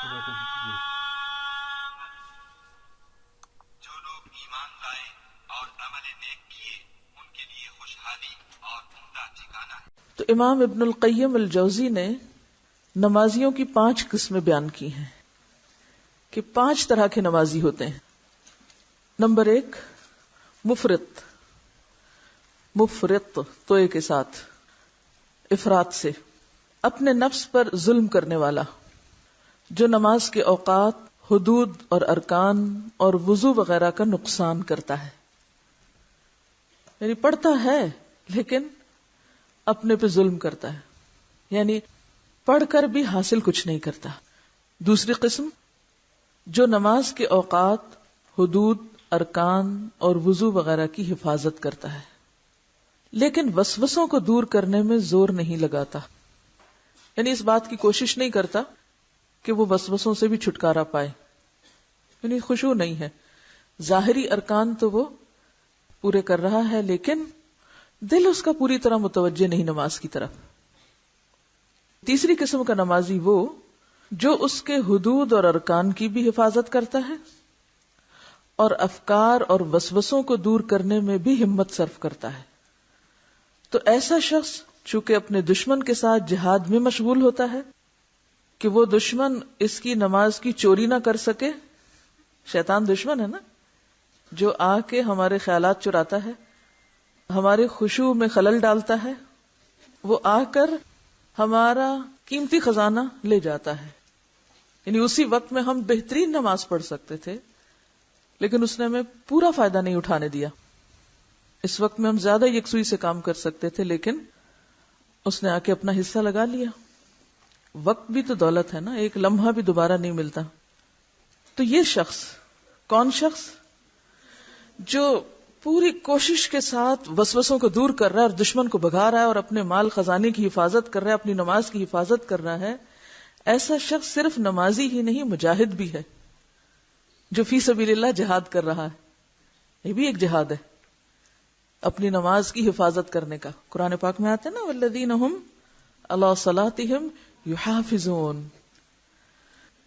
جو لوگ ایمان لائے اور عمل نیک کیے ان کے لیے خوشحالی اور عمدہ ٹھکانہ ہے۔ تو امام ابن القیم الجوزی نے نمازیوں کی 5 قسمیں بیان کی ہیں کہ 5 طرح کے نمازی ہوتے ہیں۔ نمبر 1 مفرط، مفرط توئے کے ساتھ، افراط سے، اپنے نفس پر ظلم کرنے والا، جو نماز کے اوقات، حدود اور ارکان اور وضو وغیرہ کا نقصان کرتا ہے، یعنی پڑھتا ہے لیکن اپنے پہ ظلم کرتا ہے، یعنی پڑھ کر بھی حاصل کچھ نہیں کرتا۔ دوسری قسم، جو نماز کے اوقات، حدود، ارکان اور وضو وغیرہ کی حفاظت کرتا ہے لیکن وسوسوں کو دور کرنے میں زور نہیں لگاتا، یعنی اس بات کی کوشش نہیں کرتا کہ وہ وسوسوں سے بھی چھٹکارا پائے، یعنی خشوع نہیں ہے، ظاہری ارکان تو وہ پورے کر رہا ہے لیکن دل اس کا پوری طرح متوجہ نہیں نماز کی طرف۔ تیسری قسم کا نمازی وہ جو اس کے حدود اور ارکان کی بھی حفاظت کرتا ہے اور افکار اور وسوسوں کو دور کرنے میں بھی ہمت صرف کرتا ہے۔ تو ایسا شخص چونکہ اپنے دشمن کے ساتھ جہاد میں مشغول ہوتا ہے کہ وہ دشمن اس کی نماز کی چوری نہ کر سکے، شیطان دشمن ہے نا جو آ کے ہمارے خیالات چراتا ہے، ہمارے خشوع میں خلل ڈالتا ہے، وہ آ کر ہمارا قیمتی خزانہ لے جاتا ہے۔ یعنی اسی وقت میں ہم بہترین نماز پڑھ سکتے تھے لیکن اس نے ہمیں پورا فائدہ نہیں اٹھانے دیا۔ اس وقت میں ہم زیادہ یکسوئی سے کام کر سکتے تھے لیکن اس نے آ کے اپنا حصہ لگا لیا۔ وقت بھی تو دولت ہے نا، ایک لمحہ بھی دوبارہ نہیں ملتا۔ تو یہ شخص، کون شخص جو پوری کوشش کے ساتھ وسوسوں کو دور کر رہا ہے اور دشمن کو بھگا رہا ہے اور اپنے مال خزانے کی حفاظت کر رہا ہے، اپنی نماز کی حفاظت کر رہا ہے، ایسا شخص صرف نمازی ہی نہیں مجاہد بھی ہے، جو فی سبیل اللہ جہاد کر رہا ہے۔ یہ بھی ایک جہاد ہے، اپنی نماز کی حفاظت کرنے کا۔ قرآن پاک میں آتا ہے نا والذین ھم علی صلاتہم یحافظون۔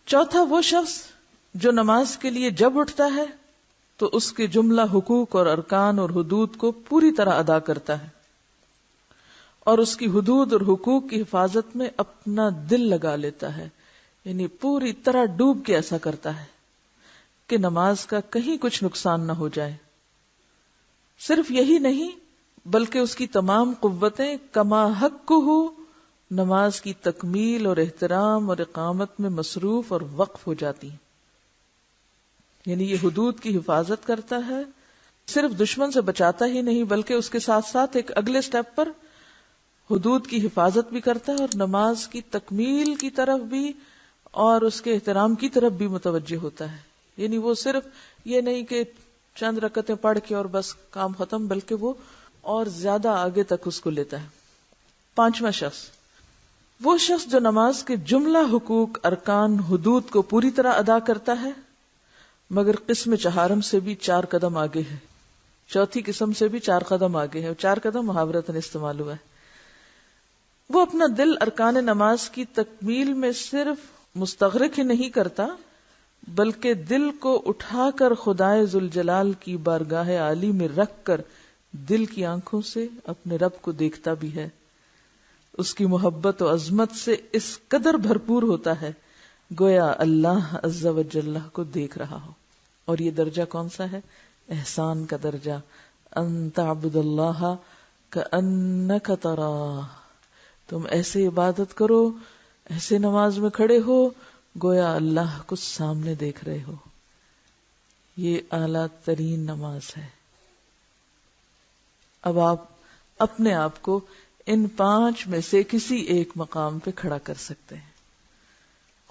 چوتھا وہ شخص جو نماز کے لیے جب اٹھتا ہے تو اس کے جملہ حقوق اور ارکان اور حدود کو پوری طرح ادا کرتا ہے اور اس کی حدود اور حقوق کی حفاظت میں اپنا دل لگا لیتا ہے، یعنی پوری طرح ڈوب کے ایسا کرتا ہے کہ نماز کا کہیں کچھ نقصان نہ ہو جائے۔ صرف یہی نہیں بلکہ اس کی تمام قوتیں کما حق ہو نماز کی تکمیل اور احترام اور اقامت میں مصروف اور وقف ہو جاتی ہیں۔ یعنی یہ حدود کی حفاظت کرتا ہے، صرف دشمن سے بچاتا ہی نہیں بلکہ اس کے ساتھ ساتھ ایک اگلے سٹیپ پر حدود کی حفاظت بھی کرتا ہے اور نماز کی تکمیل کی طرف بھی اور اس کے احترام کی طرف بھی متوجہ ہوتا ہے۔ یعنی وہ صرف یہ نہیں کہ چند رکعتیں پڑھ کے اور بس کام ختم، بلکہ وہ اور زیادہ آگے تک اس کو لیتا ہے۔ پانچواں شخص، وہ شخص جو نماز کے جملہ حقوق، ارکان، حدود کو پوری طرح ادا کرتا ہے مگر قسم چہارم سے بھی 4 قدم آگے ہے، چوتھی قسم سے بھی 4 قدم آگے ہے۔ 4 قدم محاورتاً استعمال ہوا ہے۔ وہ اپنا دل ارکان نماز کی تکمیل میں صرف مستغرق ہی نہیں کرتا بلکہ دل کو اٹھا کر خدائے ذوالجلال کی بارگاہ عالی میں رکھ کر دل کی آنکھوں سے اپنے رب کو دیکھتا بھی ہے۔ اس کی محبت و عظمت سے اس قدر بھرپور ہوتا ہے گویا اللہ عز و جل کو دیکھ رہا ہو۔ اور یہ درجہ کون سا ہے؟ احسان کا درجہ، ان تعبد اللہ کأنک تراہ، تم ایسے عبادت کرو، ایسے نماز میں کھڑے ہو گویا اللہ کو سامنے دیکھ رہے ہو۔ یہ اعلیٰ ترین نماز ہے۔ اب آپ اپنے آپ کو ان 5 میں سے کسی ایک مقام پہ کھڑا کر سکتے ہیں۔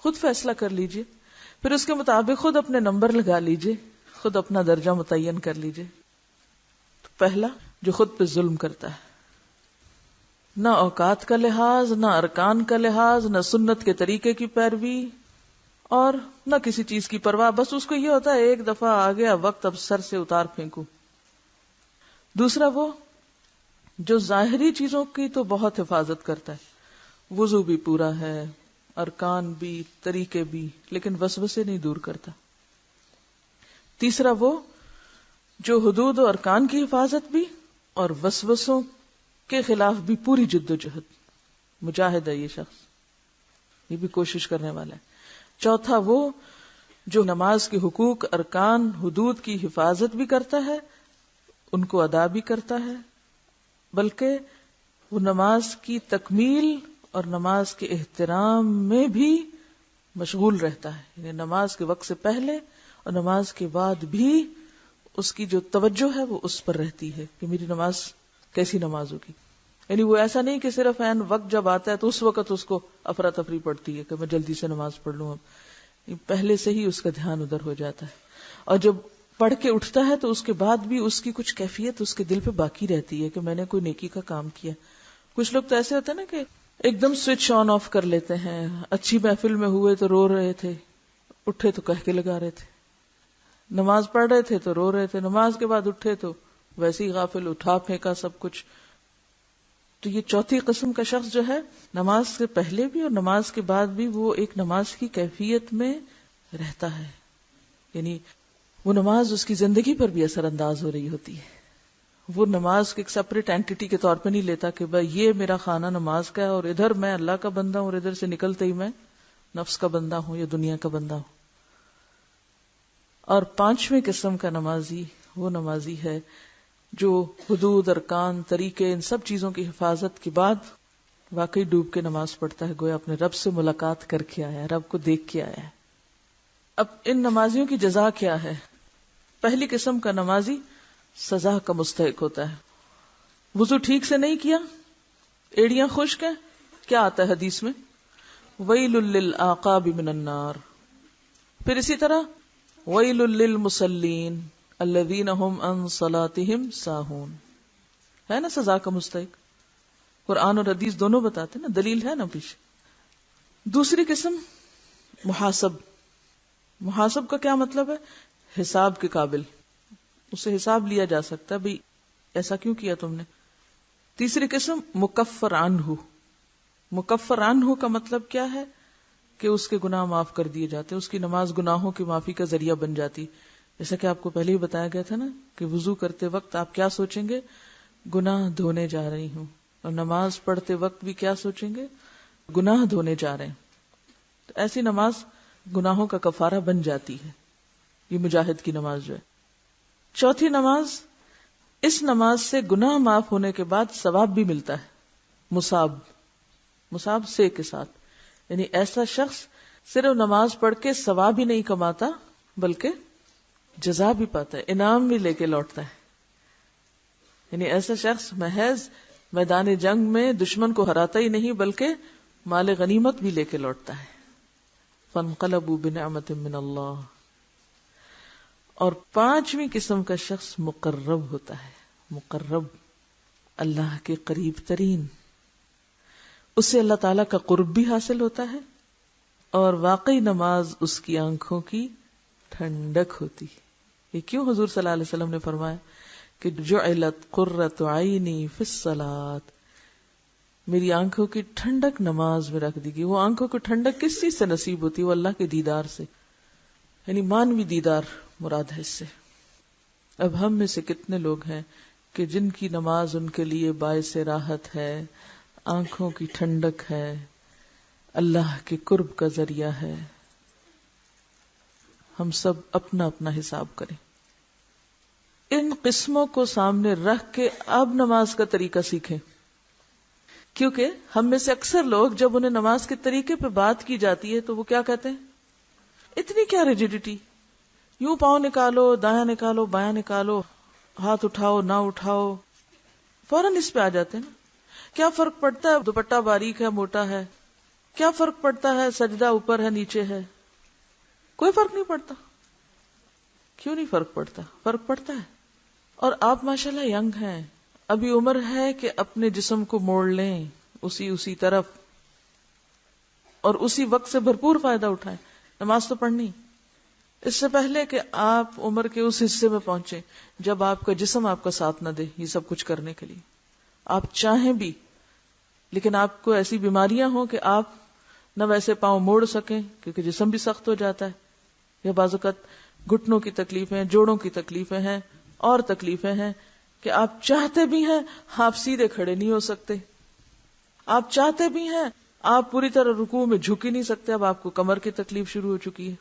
خود فیصلہ کر لیجئے، پھر اس کے مطابق خود اپنے نمبر لگا لیجئے، خود اپنا درجہ متعین کر لیجئے۔ تو پہلا، جو خود پہ ظلم کرتا ہے، نہ اوقات کا لحاظ، نہ ارکان کا لحاظ، نہ سنت کے طریقے کی پیروی اور نہ کسی چیز کی پرواہ، بس اس کو یہ ہوتا ہے ایک دفعہ آ گیا وقت، اب سر سے اتار پھینکوں۔ دوسرا وہ جو ظاہری چیزوں کی تو بہت حفاظت کرتا ہے، وضو بھی پورا ہے، ارکان بھی، طریقے بھی، لیکن وسوسے نہیں دور کرتا۔ تیسرا وہ جو حدود و ارکان کی حفاظت بھی اور وسوسوں کے خلاف بھی پوری جد و جہد، مجاہد ہے یہ شخص، یہ بھی کوشش کرنے والا ہے۔ چوتھا وہ جو نماز کے حقوق، ارکان، حدود کی حفاظت بھی کرتا ہے، ان کو ادا بھی کرتا ہے، بلکہ وہ نماز کی تکمیل اور نماز کے احترام میں بھی مشغول رہتا ہے، یعنی نماز کے وقت سے پہلے اور نماز کے بعد بھی اس کی جو توجہ ہے وہ اس پر رہتی ہے کہ میری نماز کیسی نماز ہوگی۔ یعنی وہ ایسا نہیں کہ صرف عین وقت جب آتا ہے تو اس وقت اس کو افراتفری پڑتی ہے کہ میں جلدی سے نماز پڑھ لوں، اب پہلے سے ہی اس کا دھیان ادھر ہو جاتا ہے، اور جب پڑھ کے اٹھتا ہے تو اس کے بعد بھی اس کی کچھ کیفیت اس کے دل پہ باقی رہتی ہے کہ میں نے کوئی نیکی کا کام کیا۔ کچھ لوگ تو ایسے ہوتے ہیں نا کہ ایک دم سوئچ آن آف کر لیتے ہیں، اچھی محفل میں ہوئے تو رو رہے تھے، اٹھے تو کہہ کے لگا رہے تھے، نماز پڑھ رہے تھے تو رو رہے تھے، نماز کے بعد اٹھے تو ویسے ہی غافل، اٹھا پھینکا سب کچھ۔ تو یہ چوتھی قسم کا شخص جو ہے نماز سے پہلے بھی اور نماز کے بعد بھی وہ ایک نماز کی کیفیت میں رہتا ہے، یعنی وہ نماز اس کی زندگی پر بھی اثر انداز ہو رہی ہوتی ہے۔ وہ نماز کو ایک سپریٹ اینٹیٹی کے طور پہ نہیں لیتا کہ بھائی یہ میرا خانہ نماز کا ہے اور ادھر میں اللہ کا بندہ ہوں اور ادھر سے نکلتے ہی میں نفس کا بندہ ہوں یا دنیا کا بندہ ہوں۔ اور پانچویں قسم کا نمازی وہ نمازی ہے جو حدود، ارکان، طریقے، ان سب چیزوں کی حفاظت کے بعد واقعی ڈوب کے نماز پڑھتا ہے، گویا اپنے رب سے ملاقات کر کے آیا ہے، رب کو دیکھ کے آیا ہے۔ اب ان نمازیوں کی جزا کیا ہے؟ پہلی قسم کا نمازی سزا کا مستحق ہوتا ہے۔ وضو ٹھیک سے نہیں کیا، ایڑیاں خشک ہیں، کیا آتا ہے حدیث میں؟ ویل للعقاب من النار۔ پھر اسی طرح ویل للمصلین الذین هم عن صلاتهم ساہون، ہے نا سزا کا مستحق، قرآن اور حدیث دونوں بتاتے نا، دلیل ہے نا پیچھے۔ دوسری قسم محاسب۔ محاسب کا کیا مطلب ہے؟ حساب کے قابل، اسے حساب لیا جا سکتا ہے، بھئی ایسا کیوں کیا تم نے۔ تیسری قسم مکفر عنہ۔ مکفر عنہ کا مطلب کیا ہے؟ کہ اس کے گناہ معاف کر دیے جاتے، اس کی نماز گناہوں کی معافی کا ذریعہ بن جاتی۔ جیسا کہ آپ کو پہلے ہی بتایا گیا تھا نا کہ وضو کرتے وقت آپ کیا سوچیں گے؟ گناہ دھونے جا رہی ہوں، اور نماز پڑھتے وقت بھی کیا سوچیں گے؟ گناہ دھونے جا رہے ہیں۔ تو ایسی نماز گناہوں کا کفارہ بن جاتی ہے، یہ مجاہد کی نماز جو ہے۔ چوتھی نماز، اس نماز سے گناہ معاف ہونے کے بعد ثواب بھی ملتا ہے، مصاب، مصاب سے کے ساتھ، یعنی ایسا شخص صرف نماز پڑھ کے ثواب ہی نہیں کماتا بلکہ جزا بھی پاتا ہے، انعام بھی لے کے لوٹتا ہے۔ یعنی ایسا شخص محض میدان جنگ میں دشمن کو ہراتا ہی نہیں بلکہ مال غنیمت بھی لے کے لوٹتا ہے۔ فانقلبوا بنعمت من اللہ۔ اور پانچویں قسم کا شخص مقرب ہوتا ہے، مقرب، اللہ کے قریب ترین، اس سے اللہ تعالیٰ کا قرب بھی حاصل ہوتا ہے، اور واقعی نماز اس کی آنکھوں کی ٹھنڈک ہوتی ہے۔ یہ کیوں حضور صلی اللہ علیہ وسلم نے فرمایا کہ جعلت قرۃ عینی فی الصلاۃ، میری آنکھوں کی ٹھنڈک نماز میں رکھ دی گئی۔ وہ آنکھوں کی ٹھنڈک کس چیز سے نصیب ہوتی ہے؟ وہ اللہ کے دیدار سے، یعنی مانوی دیدار مراد ہے اس سے۔ اب ہم میں سے کتنے لوگ ہیں کہ جن کی نماز ان کے لیے باعث راحت ہے، آنکھوں کی ٹھنڈک ہے، اللہ کے قرب کا ذریعہ ہے؟ ہم سب اپنا اپنا حساب کریں۔ ان قسموں کو سامنے رکھ کے اب نماز کا طریقہ سیکھیں، کیونکہ ہم میں سے اکثر لوگ جب انہیں نماز کے طریقے پہ بات کی جاتی ہے تو وہ کیا کہتے ہیں؟ اتنی کیا ریجیڈیٹی، یوں پاؤں نکالو، دایاں نکالو، بایاں نکالو، ہاتھ اٹھاؤ نہ اٹھاؤ، فوراً اس پہ آ جاتے ہیں نا۔ کیا فرق پڑتا ہے دوپٹہ باریک ہے موٹا ہے؟ کیا فرق پڑتا ہے سجدہ اوپر ہے نیچے ہے؟ کوئی فرق نہیں پڑتا۔ کیوں نہیں فرق پڑتا؟ فرق پڑتا ہے۔ اور آپ ماشاءاللہ ینگ ہیں، ابھی عمر ہے کہ اپنے جسم کو موڑ لیں اسی طرف، اور اسی وقت سے بھرپور فائدہ اٹھائیں۔ نماز تو پڑھنی، اس سے پہلے کہ آپ عمر کے اس حصے میں پہنچیں جب آپ کا جسم آپ کا ساتھ نہ دے یہ سب کچھ کرنے کے لیے، آپ چاہیں بھی لیکن آپ کو ایسی بیماریاں ہوں کہ آپ نہ ویسے پاؤں موڑ سکیں کیونکہ جسم بھی سخت ہو جاتا ہے، یا بعض اوقات گھٹنوں کی تکلیفیں، جوڑوں کی تکلیفیں ہیں، اور تکلیفیں ہیں کہ آپ چاہتے بھی ہیں آپ سیدھے کھڑے نہیں ہو سکتے، آپ چاہتے بھی ہیں آپ پوری طرح رکوع میں جھک ہی نہیں سکتے، اب آپ کو کمر کی تکلیف شروع ہو چکی ہے،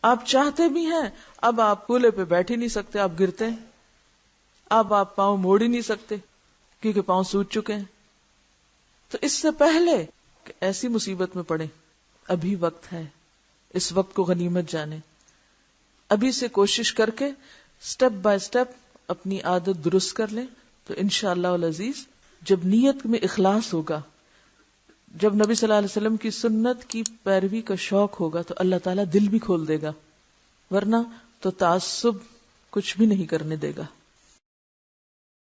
آپ چاہتے بھی ہیں اب آپ کولے پہ بیٹھ ہی نہیں سکتے، آپ گرتے ہیں، اب آپ پاؤں موڑ ہی نہیں سکتے کیونکہ پاؤں سوج چکے ہیں۔ تو اس سے پہلے کہ ایسی مصیبت میں پڑے، ابھی وقت ہے، اس وقت کو غنیمت جانے، ابھی سے کوشش کر کے سٹیپ بائی سٹیپ اپنی عادت درست کر لیں، تو انشاءاللہ العزیز جب نیت میں اخلاص ہوگا، جب نبی صلی اللہ علیہ وسلم کی سنت کی پیروی کا شوق ہوگا تو اللہ تعالیٰ دل بھی کھول دے گا، ورنہ تو تعصب کچھ بھی نہیں کرنے دے گا۔